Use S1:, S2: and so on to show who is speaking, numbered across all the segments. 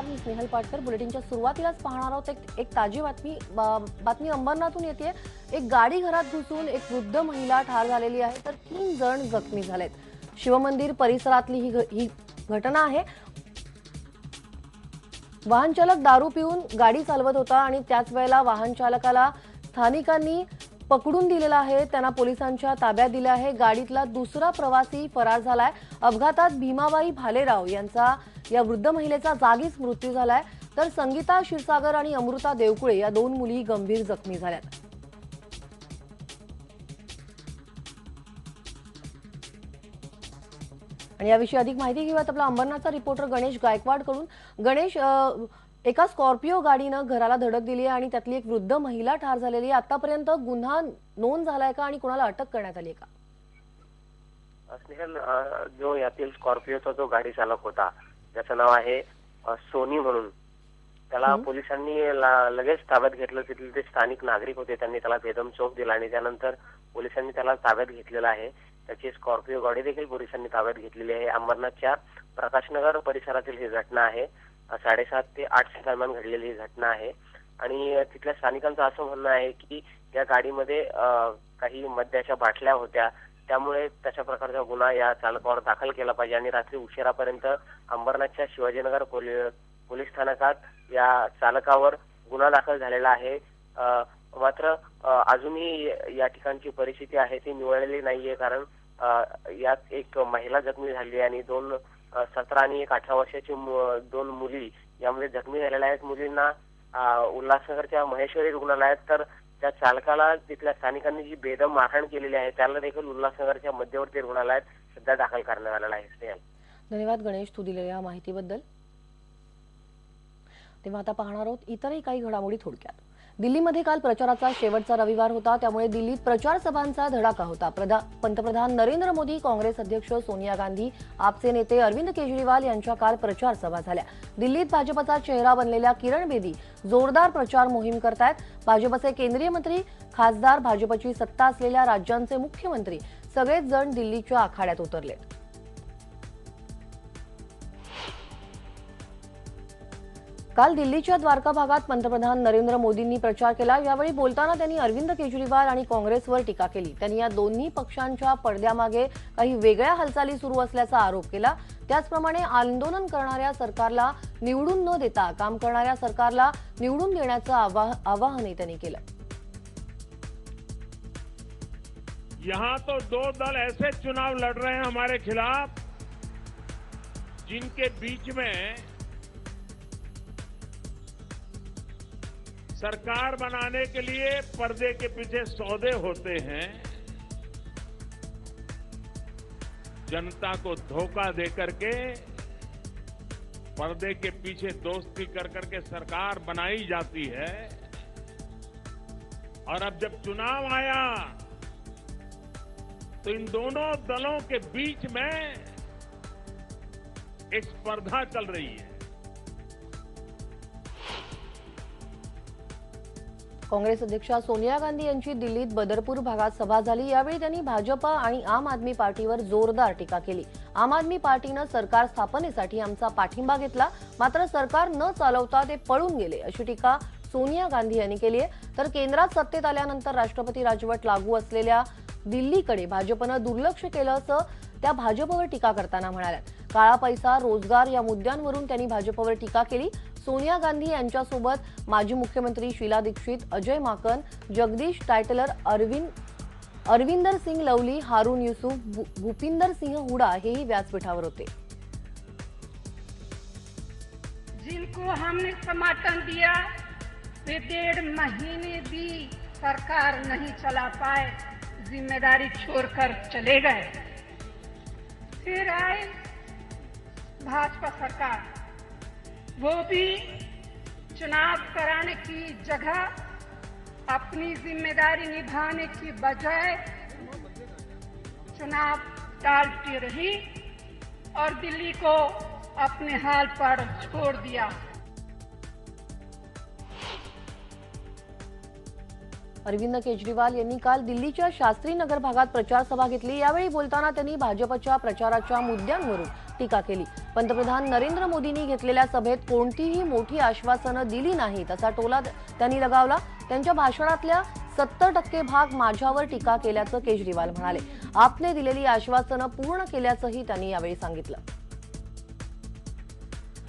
S1: मी स्नेहल पाटकर. बुलेटिनच्या सुरुवातीलाच पाहणार आहोत एक ताजी बातमी अंबरनाथहून येते. एक गाडी घरात घुसून एक वृद्ध महिला ठार झालेली आहे तर 3 जण जखमी झालेत. शिवमंदिर परिसरातली ही घटना आहे. वाहन चालक दारू पिऊन गाडी चालवत होता आणि त्याच वेळेला वाहन चालकाला स्थानिकांनी पकडून दिलेला आहे. त्यांना पोलिसांच्या ताब्यात दिले आहे. गाडीतला दुसरा प्रवासी फरार झालाय. अपघातात भीमाबाई भालेराव यांचा या वृद्ध महिलेचा जागीच मृत्यू झालाय तर संगीता क्षीरसागर आणि अमृता देवकुळे या 2 मुली गंभीर जखमी झाल्यात. आणि याविषयी अधिक माहिती घेऊयात आपला अंबरनाथचा रिपोर्टर गणेश गायकवाड कडून. गणेश, एका स्कॉर्पिओ गाडीनं घराला धडक दिली आणि त्यातली एक वृद्ध महिला ठार झालेली. आतापर्यंत गुन्हा नोंद झालाय का आणि कोणाला अटक करण्यात आली का?
S2: स्नेहल, जो यातील स्कॉर्पिओचा जो गाडी चालक होता ज्याचं नाव आहे सोनी म्हणून, त्याला पोलिसांनी लगेच ताब्यात घेतलं. तिथले ते स्थानिक नागरिक होते, त्यांनी त्याला बेदम चोप दिला आणि त्यानंतर पोलिसांनी त्याला ताब्यात घेतलेला आहे. त्याची स्कॉर्पिओ गाडी देखील पोलिसांनी ताब्यात घेतलेली आहे. अंबरनाथच्या प्रकाशनगर परिसरातील ही घटना आहे. 7:30 ते 8 दरम्यान घडलेली ही घटना आहे आणि तिथल्या स्थानिकांचं असं म्हणणं आहे की या गाडीमध्ये काही मद्याच्या बाटल्या होत्या, त्यामुळे तशा प्रकारचा गुन्हा या चालकावर दाखल केला पाहिजे आणि रात्री उशिरापर्यंत अंबरनाथच्या शिवाजीनगर पोलीस स्थानकात या चालकावर गुन्हा दाखल झालेला आहे. मात्र अजूनही या ठिकाणची परिस्थिती आहे ती निवळलेली नाहीये, कारण यात एक महिला जखमी झाली आणि 2 17 आणि 18 वर्षाची 2 मुली यामध्ये जखमी झालेल्या आहेत. मुलींना उल्हासनगरच्या महेश्वरी रुग्णालयात तर त्या चालकाला तिथल्या स्थानिकांनी जी बेदम मारहाण केलेली आहे त्याला देखील उल्हासनगरच्या मध्यवर्ती रुग्णालयात सध्या दाखल करण्यात आलेला आहे.
S1: धन्यवाद गणेश, तू दिलेल्या माहितीबद्दल. तेव्हा आता पाहणार आहोत इतरही काही घडामोडी थोडक्यात. दिल्लीमध्ये काल प्रचाराचा शेवटचा रविवार होता, त्यामुळे दिल्लीत प्रचार सभांचा धडाका होता. पंतप्रधान नरेंद्र मोदी, काँग्रेस अध्यक्ष सोनिया गांधी, आपचे नेते अरविंद केजरीवाल यांच्या काल प्रचार सभा झाल्या. दिल्लीत भाजपचा चेहरा बनलेल्या किरण बेदी जोरदार प्रचार मोहीम करतायत. भाजपचे केंद्रीय मंत्री, खासदार, भाजपची सत्ता असलेल्या राज्यांचे मुख्यमंत्री सगळेच जण दिल्लीच्या आखाड्यात उतरलेत. काल दिल्लीच्या द्वारका भागात पंतप्रधान नरेंद्र मोदींनी प्रचार केला. यावेळी बोलताना त्यांनी अरविंद केजरीवाल आणि काँग्रेसवर टीका केली. त्यांनी या दोन्ही पक्षांच्या पडद्यामागे काही वेगळ्या हालचाली सुरू असल्याचा आरोप केला. त्याचप्रमाणे आंदोलन करणाऱ्या सरकारला निवडून न देता काम करणाऱ्या सरकारला निवडून देण्याचं आवाहनही त्यांनी केलं.
S3: यहाँ तो 2 दल ऐसे चुनाव लड़ रहे हैं हमारे खिलाफ जिनके बीच में सरकार बनाने के लिए पर्दे के पीछे सौदे होते हैं. जनता को धोखा देकर के पर्दे के पीछे दोस्ती कर करके सरकार बनाई जाती है. और अब जब चुनाव आया तो इन दोनों दलों के बीच में एक स्पर्धा चल रही है.
S1: काँग्रेस अध्यक्षा सोनिया गांधी यांची दिल्लीत बदरपूर भागात सभा झाली. यावेळी त्यांनी भाजपा आणि आम आदमी पार्टीवर जोरदार टीका केली. आम आदमी पार्टीनं सरकार स्थापनेसाठी आमचा पाठिंबा घेतला, मात्र सरकार न चालवता ते पळून गेले, अशी टीका सोनिया गांधी यांनी केली आहे. तर केंद्रात सत्तेत आल्यानंतर राष्ट्रपती राजवट लागू असलेल्या दिल्लीकडे भाजपनं दुर्लक्ष केलं असं त्या भाजपवर टीका करताना म्हणाल्या. काळा पैसा, रोजगार या मुद्द्यांवरून त्यांनी भाजपवर टीका केली. सोनिया गांधी यांच्यासोबत माजी मुख्यमंत्री शीला दीक्षित, अजय माकन, जगदीश टायटलर, अरविंदर सिंग लवली, हारून युसुफ, भूपिंदर सिंह हुडा हेही व्यासपीठावर होते.
S4: जिनको हमने समर्थन दिया वे 1.5 महीने भी सरकार नहीं चला पाए, जिम्मेदारी छोड़कर चले गए. फिर आए भाजपा सरकार, वो भी चुनाव कराने की जगह अपनी जिम्मेदारी निभाने की बजाय चुनाव टालती रही और दिल्ली को अपने हाल पर छोड़ दिया.
S1: अरविंद केजरीवाल यांनी काल दिल्लीच्या शास्त्री नगर भागात प्रचार सभा घेतली. यावेळी बोलताना त्यांनी भाजपच्या प्रचाराच्या मुद्द्यांवरून टीका केली. पंतप्रधान नरेंद्र मोदींनी घेतलेल्या सभेत कोणतीही मोठी आश्वासनं दिली नाहीत असा टोला त्यांनी लगावला. त्यांच्या भाषणातल्या 70% भाग माझ्यावर टीका केल्याचं केजरीवाल म्हणाले. आपने दिलेली आश्वासनं पूर्ण केल्याचंही त्यांनी यावेळी सांगितलं.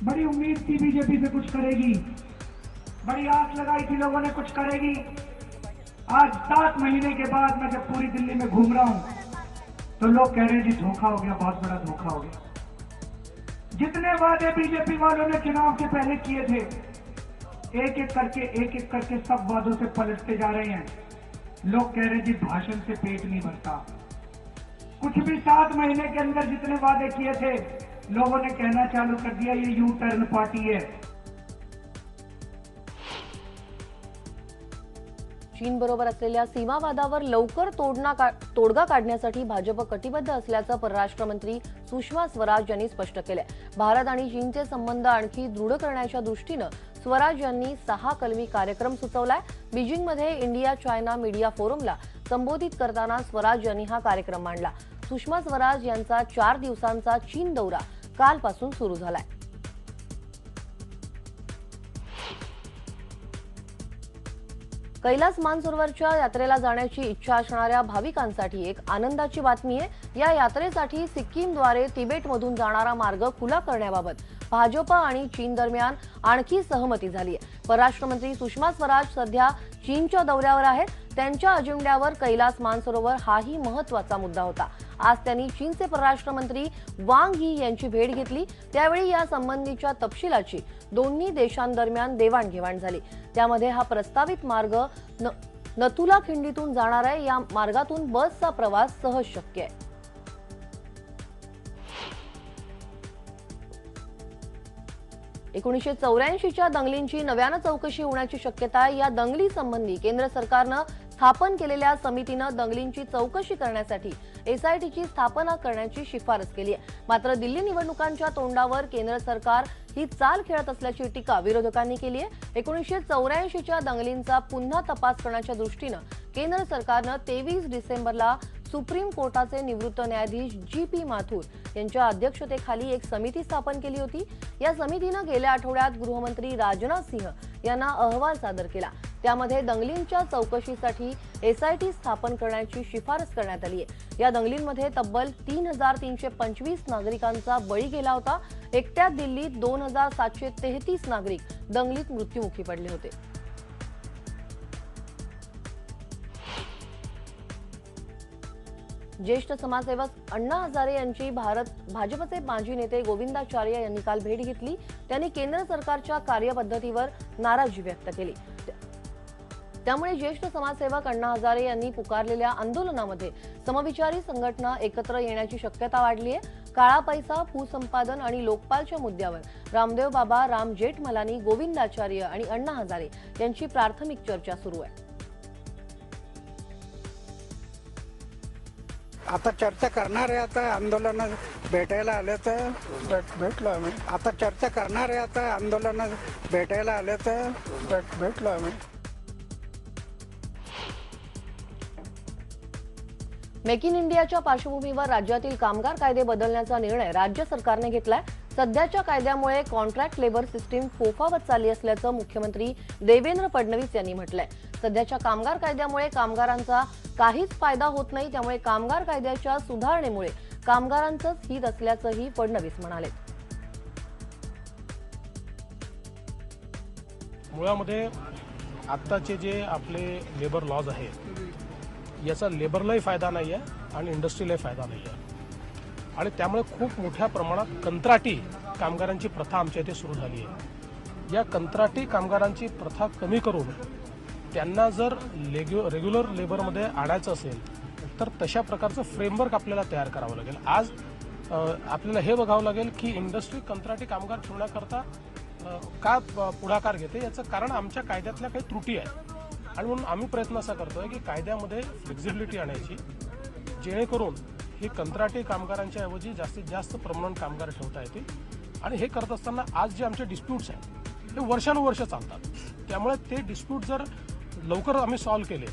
S5: बड़ी उम्मीद थी बीजेपी से कुछ करेगी, बड़ी आस लगाई थी लोगों ने कुछ करेगी. आज 7 महीने के बाद मैं जब पूरी दिल्ली में घूम रहा हूं तो लोग कह रहे हैं जी धोखा हो गया, बहुत बड़ा धोखा हो गया. जितने वादे बीजेपी वालों ने चुनाव से पहले किए थे, एक एक करके सब वादों से पलटते जा रहे हैं. लोग कह रहे हैं जी भाषण से पेट नहीं भरता. कुछ भी 7 महीने के अंदर जितने वादे किए थे लोगों ने कहना चालू कर दिया ये यू टर्न पार्टी है.
S1: चीन बरोबर असलेल्या सीमावादावर लवकर तोडगा काढण्यासाठी भाजप कटिबद्ध असल्याचं परराष्ट्र मंत्री सुषमा स्वराज यांनी स्पष्ट केलंय. भारत आणि चीनचे संबंध आणखी दृढ करण्याच्या दृष्टीनं स्वराज यांनी 6 कलमी कार्यक्रम सुचवलाय. बीजिंगमध्ये इंडिया चायना मीडिया फोरमला संबोधित करताना स्वराज यांनी हा कार्यक्रम मांडला. सुषमा स्वराज यांचा 4 दिवसांचा चीन दौरा कालपासून सुरू झालाय. कैलास मानसरोवरच्या यात्रेला जाण्याची इच्छा असणाऱ्या भाविकांसाठी एक आनंदाची बातमी आहे. या यात्रेसाठी सिक्कीमद्वारे तिबेटमधून जाणारा मार्ग खुला करण्याबाबत भाजप आणि चीन दरम्यान आणखी सहमती झाली आहे. परराष्ट्र मंत्री सुषमा स्वराज सध्या चीनच्या दौऱ्यावर आहेत. त्यांच्या अजेंड्यावर कैलास मानसरोवर हाही महत्त्वाचा मुद्दा होता. आज त्यांनी चीनचे परराष्ट्र मंत्री वांग ही यांची भेट घेतली. त्यावेळी या संबंधीच्या तपशिलाची दोन्ही देशांदरम्यान देवाणघेवाण झाली. त्यामध्ये हा प्रस्तावित मार्ग नथुला खिंडीतून जाणार आहे. या मार्गातून बसचा प्रवास सहज शक्य आहे. एकोणीसशे दंगलींची नव्यानं चौकशी होण्याची शक्यता आहे. या दंगली संबंधी केंद्र सरकारनं स्थापन केलेल्या समितीनं दंगलींची चौकशी करण्यासाठी एसआयटीची स्थापना करण्याची शिफारस केली आहे. मात्र दिल्ली निवडणुकांच्या तोंडावर केंद्र सरकार ही चाल खेळत असल्याची टीका विरोधकांनी केली आहे. 1984च्या दंगलींचा पुन्हा तपास करण्याच्या दृष्टीनं केंद्र सरकारनं 23 डिसेंबरला सुप्रीम कोर्टाचे निवृत्त न्यायाधीश जी.पी. माथुर यांच्या अध्यक्षतेखाली एक समिती स्थापन केली होती. या समितीनं गेल्या आठवड्यात गृहमंत्री राजनाथ सिंह यांना अहवाल सादर केला. त्यामध्ये दंगलींच्या चौकशीसाठी एसआयटी स्थापन करण्याची शिफारस करण्यात आली आहे. या दंगलींमध्ये तब्बल 3325 नागरिकांचा बळी गेला होता. एकट्याच दिल्लीत 2733 नागरिक दंगलीत मृत्युमुखी पडले होते. ज्येष्ठ समाजसेवक अण्णा हजारे यांची भाजपचे माजी नेते गोविंदाचार्य यांनी काल भेट घेतली. त्यांनी केंद्र सरकारच्या कार्यपद्धतीवर नाराजी व्यक्त केली. त्यामुळे ज्येष्ठ समाजसेवक अण्णा हजारे यांनी पुकारलेल्या आंदोलनामध्ये समविचारी संघटना एकत्र येण्याची शक्यता वाढली आहे. काळा पैसा, भूसंपादन आणि लोकपालच्या मुद्द्यावर रामदेव बाबा, राम जेठमलानी, गोविंदाचार्य आणि अण्णा हजारे यांची प्राथमिक चर्चा सुरू आहे.
S6: आता चर्चा करणार आहे. आता आंदोलन भेटायला आले तर भेटलो आम्ही. आता चर्चा करणार आहे. आता आंदोलन भेटायला आले तर भेटलो आम्ही.
S1: मेक इन इंडियाच्या पार्श्वभूमीवर राज्यातील कामगार कायदे बदलण्याचा निर्णय राज्य सरकारने घेतलाय. सध्याच्या कायद्यामुळे कॉन्ट्रॅक्ट लेबर सिस्टीम फोफावत चालली असल्याचं मुख्यमंत्री देवेंद्र फडणवीस यांनी म्हटलंय. सध्याच्या कामगार कायद्यामुळे कामगारांचा काहीच फायदा होत नाही. त्यामुळे कामगार कायद्याच्या सुधारणेमुळे कामगारांचंच हित असल्याचंही फडणवीस म्हणाले.
S7: मुळामध्ये आत्ताचे जे आपले लेबर लॉज आहेत याचा लेबरलाही फायदा नाही आहे आणि इंडस्ट्रीलाही फायदा नाही आहे. आणि त्यामुळे खूप मोठ्या प्रमाणात कंत्राटी कामगारांची प्रथा आमच्या इथे सुरू झाली आहे. या कंत्राटी कामगारांची प्रथा कमी करून त्यांना जर रेग्युलर लेबरमध्ये आणायचं असेल तर तशा प्रकारचं फ्रेमवर्क आपल्याला तयार करावं लागेल. आज आपल्याला हे बघावं लागेल की इंडस्ट्री कंत्राटी कामगार ठेवण्याकरता का पुढाकार घेते. याचं कारण आमच्या कायद्यातल्या काही त्रुटी आहेत आणि म्हणून आम्ही प्रयत्न असा करतोय की कायद्यामध्ये फ्लेक्झिबिलिटी आणायची जेणेकरून ही कंत्राटी कामगारांच्या ऐवजी जास्तीत जास्त परमनंट कामगार ठेवता येतील. आणि हे करत असताना आज जे आमचे डिस्प्यूट्स आहेत ते वर्षानुवर्ष चालतात. त्यामुळे ते डिस्प्यूट जर लवकर आम्ही सॉल्व्ह केले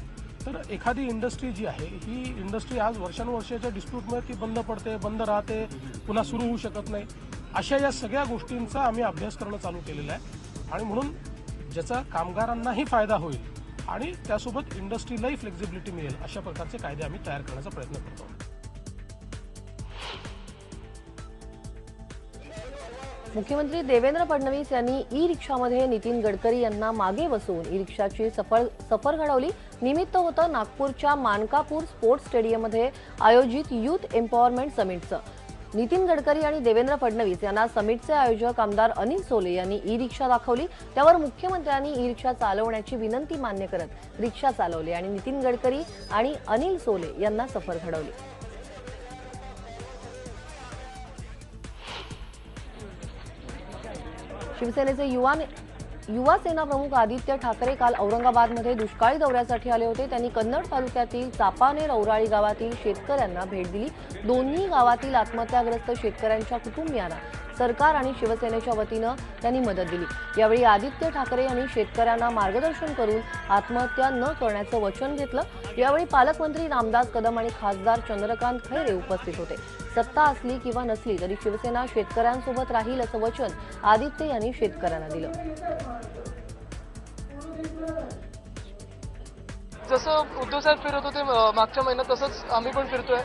S7: तर एखादी इंडस्ट्री जी आहे ही इंडस्ट्री आज वर्षानुवर्षाच्या डिस्प्यूटमुळे ती बंद पडते, बंद राहते, पुन्हा सुरू होऊ शकत नाही. अशा या सगळ्या गोष्टींचा आम्ही अभ्यास करणं चालू केलेला आहे आणि म्हणून ज्याचा कामगारांनाही फायदा होईल आणि त्यासोबत इंडस्ट्रीलाही फ्लेक्झिबिलिटी मिळेल अशा प्रकारचे कायदे आम्ही तयार करण्याचा प्रयत्न करतो.
S1: मुख्यमंत्री देवेंद्र फडणवीस यांनी ई रिक्षामध्ये नितीन गडकरी यांना मागे बसवून ई रिक्षाची सफर घडवली. निमित्त होतं नागपूरच्या मानकापूर स्पोर्ट्स स्टेडियममध्ये आयोजित युथ एम्पॉवरमेंट समिटचं. नितीन गडकरी आणि देवेंद्र फडणवीस यांना समिटचे आयोजक आमदार अनिल सोले यांनी ई रिक्षा दाखवली. त्यावर मुख्यमंत्र्यांनी ई रिक्षा चालवण्याची विनंती मान्य करत रिक्षा चालवली आणि नितीन गडकरी आणि अनिल सोले यांना सफर घडवली. शिवसेनेचे युवा सेना प्रमुख आदित्य ठाकरे काल औरंगाबादमध्ये दुष्काळी दौऱ्यासाठी आले होते. त्यांनी कन्नड तालुक्यातील चापानेर औराळी गावातील शेतकऱ्यांना भेट दिली. दोन्ही गावातील आत्महत्याग्रस्त शेतकऱ्यांच्या कुटुंबियांना सरकार आणि शिवसेनेच्या वतीनं त्यांनी मदत दिली. यावेळी आदित्य ठाकरे यांनी शेतकऱ्यांना मार्गदर्शन करून आत्महत्या न करण्याचं वचन घेतलं. यावेळी पालकमंत्री रामदास कदम आणि खासदार चंद्रकांत खैरे उपस्थित होते. सत्ता असली किंवा नसली तरी शिवसेना शेतकऱ्यांसोबत राहील असं वचन आदित्य यांनी शेतकऱ्यांना दिलं.
S8: जसं उद्धव साहेब फिरत होते मागच्या महिन्यात तसंच आम्ही पण फिरतोय.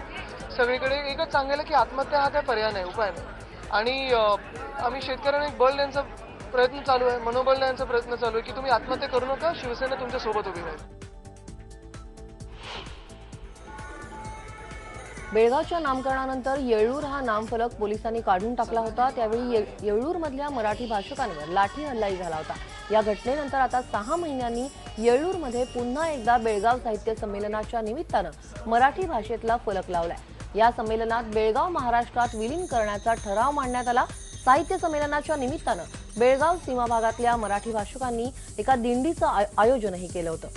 S8: सगळीकडे एकच सांगायला की आत्महत्या हा काय पर्याय नाही, उपाय नाही. आणि आम्ही शेतकऱ्यांना एक बळ देण्याचा प्रयत्न चालू आहे, मनोबल देण्याचा प्रयत्न चालू आहे की तुम्ही आत्महत्या करू नका, शिवसेना तुमच्या सोबत उभी राहील.
S1: बेळगावच्या नामकरणानंतर येळ्ळूर हा नामफलक पोलिसांनी काढून टाकला होता. त्यावेळी येळ्ळूरमधल्या मराठी भाषकांवर लाठी हल्लाही झाला होता. या घटनेनंतर आता 6 महिन्यांनी येळ्ळूरमध्ये पुन्हा एकदा बेळगाव साहित्य संमेलनाच्या निमित्तानं मराठी भाषेतला फलक लावलाय. या संमेलनात बेळगाव महाराष्ट्रात विलीन करण्याचा ठराव मांडण्यात आला. साहित्य संमेलनाच्या निमित्तानं बेळगाव सीमा भागातल्या मराठी भाषकांनी एका दिंडीचं आयोजनही केलं होतं.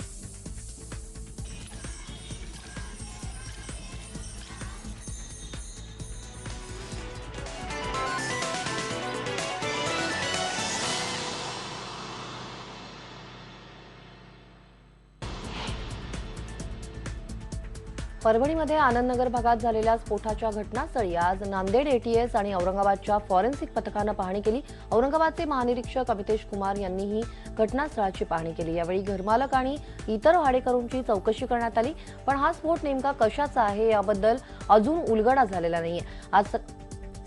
S1: परभणीमध्ये आनंदनगर भागात झालेल्या स्फोटाच्या घटनास्थळी आज नांदेड एटीएस आणि औरंगाबादच्या फॉरेन्सिक पथकानं पाहणी केली. औरंगाबादचे महानिरीक्षक अमितेश कुमार यांनीही घटनास्थळाची पाहणी केली. यावेळी घरमालक आणि इतर भाडेकरूंची चौकशी करण्यात आली. पण हा स्फोट नेमका कशाचा आहे याबद्दल अजून उलगडा झालेला नाहीये. आज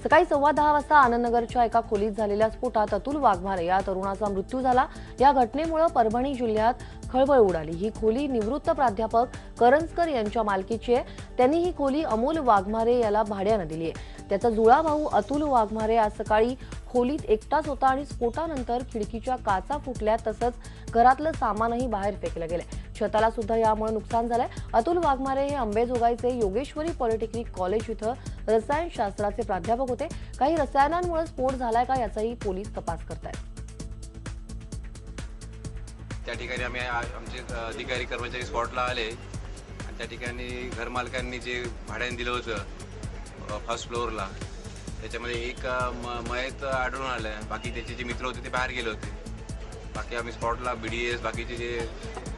S1: सकाळी 10:15 वाजता आनंदनगरच्या एका खोलीत झालेल्या स्फोटात अतुल वाघमारे या तरुणाचा मृत्यू झाला. या घटनेमुळे परभणी जिल्ह्यात खळबळ उडाली. ही खोली निवृत्त प्राध्यापक करंजकर यांच्या मालकीची आहे. त्यांनी ही खोली अमोल वाघमारे याला भाड्यानं दिली आहे. त्याचा जुळा भाऊ अतुल वाघमारे आज सकाळी खोलीत एकटाच होता आणि स्फोटानंतर खिडकीच्या काचा फुटल्या, तसंच घरातलं सामानही बाहेर फेकलं गेलंय. छताला सुद्धा यामुळे नुकसान झालंय. अतुल वाघमारे हे अंबेजोगाईचे योगेश्वरी पॉलिटेक्निक कॉलेज इथं रसायनशास्त्राचे प्राध्यापक होते. काही रसायनांमुळे स्फोट झालाय का याचाही पोलीस तपास करतायत.
S9: त्या ठिकाणी आम्ही आमचे अधिकारी कर्मचारी स्पॉटला आले आणि त्या ठिकाणी घरमालकांनी जे भाड्याने दिलं होतं फर्स्ट फ्लोअरला, त्याच्यामध्ये एक मयत आढळून आलं. बाकी त्याचे जे मित्र होते ते बाहेर गेले होते. बाकी आम्ही स्पॉटला BDS बाकीचे जे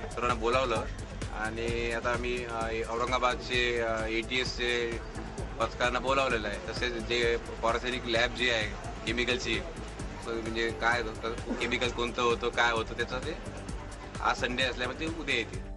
S9: सर्वांना बोलावलं आणि आता आम्ही औरंगाबादचे ATSचे पथकांना बोलावलेलं आहे. तसेच जे फॉरेन्सिक लॅब जे आहे केमिकलची, म्हणजे काय केमिकल कोणतं होतं काय होतं त्याचं ते आज संडे असल्यामुळे ते उद्या येतील.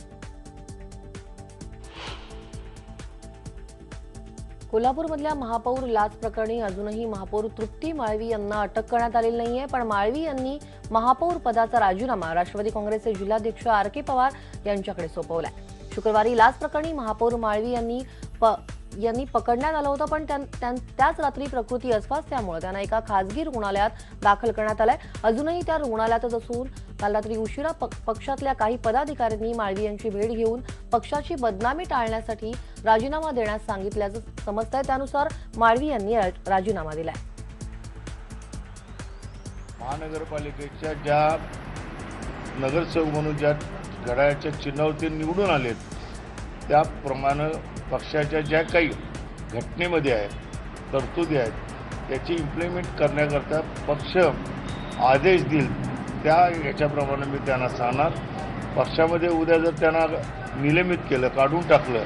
S1: कोल्हापूरमधल्या महापौर लाच प्रकरणी अजूनही महापौर तृप्ती माळवी यांना अटक करण्यात आलेली नाहीये. पण माळवी यांनी महापौर पदाचा राजीनामा राष्ट्रवादी काँग्रेसचे जिल्हाध्यक्ष RK पवार यांच्याकडे सोपवलाय. शुक्रवारी लाच प्रकरणी महापौर माळवी यांनी पकडण्यात आलं होतं. पण त्याच रात्री प्रकृती अस्वास्थ्यामुळे त्यांना एका खासगी रुग्णालयात दाखल करण्यात आलंय. अजूनही त्या रुग्णालयातच असून काल रात्री उशिरा पक्षातल्या काही पदाधिकाऱ्यांनी माळवी यांची भेट घेऊन पक्षाची बदनामी टाळण्यासाठी राजीनामा देण्यास सांगितल्याचं समजतंय. त्यानुसार माळवी यांनी राजीनामा दिलाय.
S10: महानगरपालिकेच्या ज्या नगरसेवक म्हणून ज्या घड्याळाच्या चिन्हावरती निवडून आलेत, त्याप्रमाणे पक्षाच्या ज्या काही घटनेमध्ये आहेत तरतुदी आहेत त्याची इम्प्लिमेंट करण्याकरता पक्ष आदेश देईल त्या याच्याप्रमाणे मी त्यांना सांगणार. पक्षामध्ये उद्या जर त्यांना निलंबित केलं, काढून टाकलं,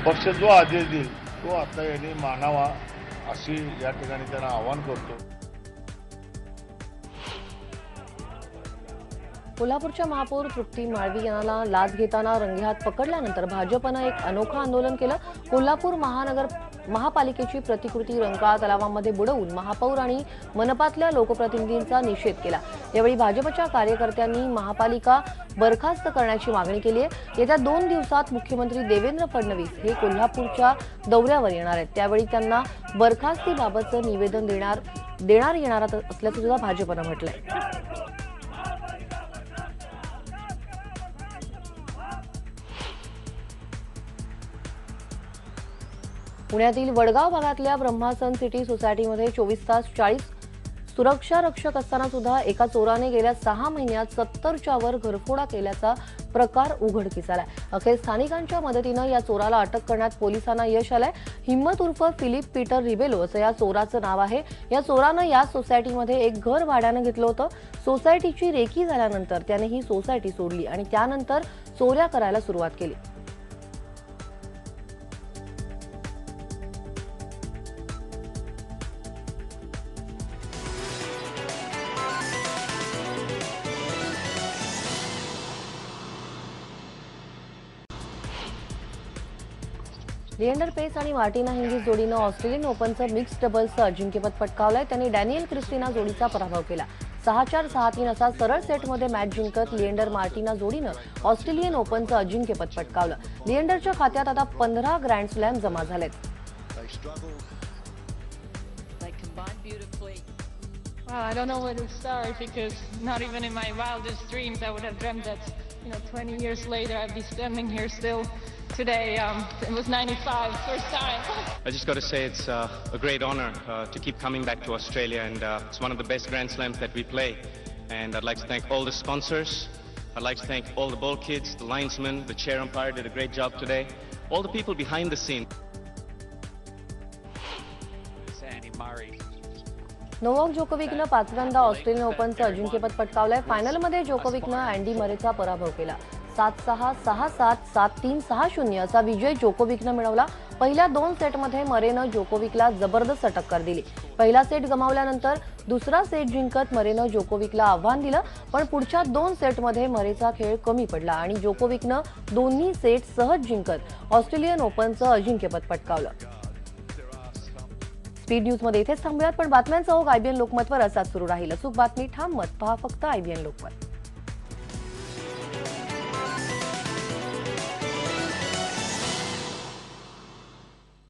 S10: पक्ष जो आदेश देईल तो आता यांनी मानावा अशी या ठिकाणी त्यांना आवाहन करतो.
S1: कोल्हापूरच्या महापौर तृप्ती माळवी यांना लाच घेताना रंगेहात पकडल्यानंतर भाजपनं एक अनोखं आंदोलन केलं. कोल्हापूर महापालिकेची प्रतिकृती रंकाळा तलावामध्ये बुडवून महापौर आणि मनपातल्या लोकप्रतिनिधींचा निषेध केला. यावेळी भाजपच्या कार्यकर्त्यांनी महापालिका बरखास्त करण्याची मागणी केली आहे. येत्या 2 दिवसात मुख्यमंत्री देवेंद्र फडणवीस हे कोल्हापूरच्या दौऱ्यावर येणार आहेत. त्यावेळी त्यांना बरखास्तीबाबतचं निवेदन देणार येणार असल्याचं सुद्धा भाजपनं म्हटलंय. पुण्यातील वडगाव भागातल्या ब्रह्मासन सिटी सोसायटीमध्ये 24 तास 40 सुरक्षा रक्षक असताना सुद्धा एका चोराने गेल्या 6 महिन्यात 70च्या वर घरफोडा केल्याचा प्रकार उघडकीस आलाय. अखेर स्थानिकांच्या मदतीनं या चोराला अटक करण्यात पोलिसांना यश आलंय. हिम्मत उर्फ फिलिप पीटर रिबेलो असं या चोराचं नाव आहे. या चोरानं या सोसायटीमध्ये एक घर भाड्यानं घेतलं होतं. सोसायटीची रेकी झाल्यानंतर त्याने ही सोसायटी सोडली आणि त्यानंतर चोऱ्या करायला सुरुवात केली. लिएंडर पेस आणि मार्टिना हिंगीस जोडीनं ऑस्ट्रेलियन ओपनचं मिक्स डबल्सचं अजिंक्यपद पटकावलंय. त्यांनी डॅनियल क्रिस्टिना जोडीचा पराभव केला. 6-4, 6-3 असा सरळ सेटमध्ये मॅच जिंकत लिएंडर मार्टिना जोडीनं ऑस्ट्रेलियन ओपनचं अजिंक्यपद पटकावलं. लिएंडरच्या खात्यात आता 15 ग्रँड स्लॅम जमा झालेत.
S11: Wow, I don't know where to start because not even in my wildest dreams I would have dreamt that, 20 years later I'd be standing here still today. It was 95, first time.
S12: I just got to say it's a great honor to keep coming back to Australia, and it's one of the best Grand Slams that we play. And I'd like to thank all the sponsors. I'd like to thank all the ball kids, the linesmen, the chair umpire did a great job today. All the people behind the scene.
S11: Sandy Murray.
S1: Novak जोकोविकनं 5व्यांदा Australian ओपनचं अजिंक्यपद पटकावलंय. फायनलमध्ये जोकोविकनं Andy मरेचा पराभव केला. 7-6, 6-7, 7-3, 6-0 असा विजय जोकोविकनं मिळवला. पहिल्या 2 सेटमध्ये मरेनं जोकोविकला जबरदस्त टक्कर दिली. पहिला सेट गमावल्यानंतर दुसरा सेट जिंकत मरेनं जोकोविकला आव्हान दिलं. पण पुढच्या 2 सेटमध्ये मरेचा खेळ कमी पडला आणि जोकोविकनं दोन्ही सेट सहज जिंकत ऑस्ट्रेलियन ओपनचं अजिंक्यपद पटकावलं. स्पीड न्यूजमध्ये इथेच थांबूयात, पण बातम्यांचा ओघ IBN लोकमतवर असाच सुरू राहील. अचूक बातमी, ठाम मत, पहा फक्त IBN लोकमत.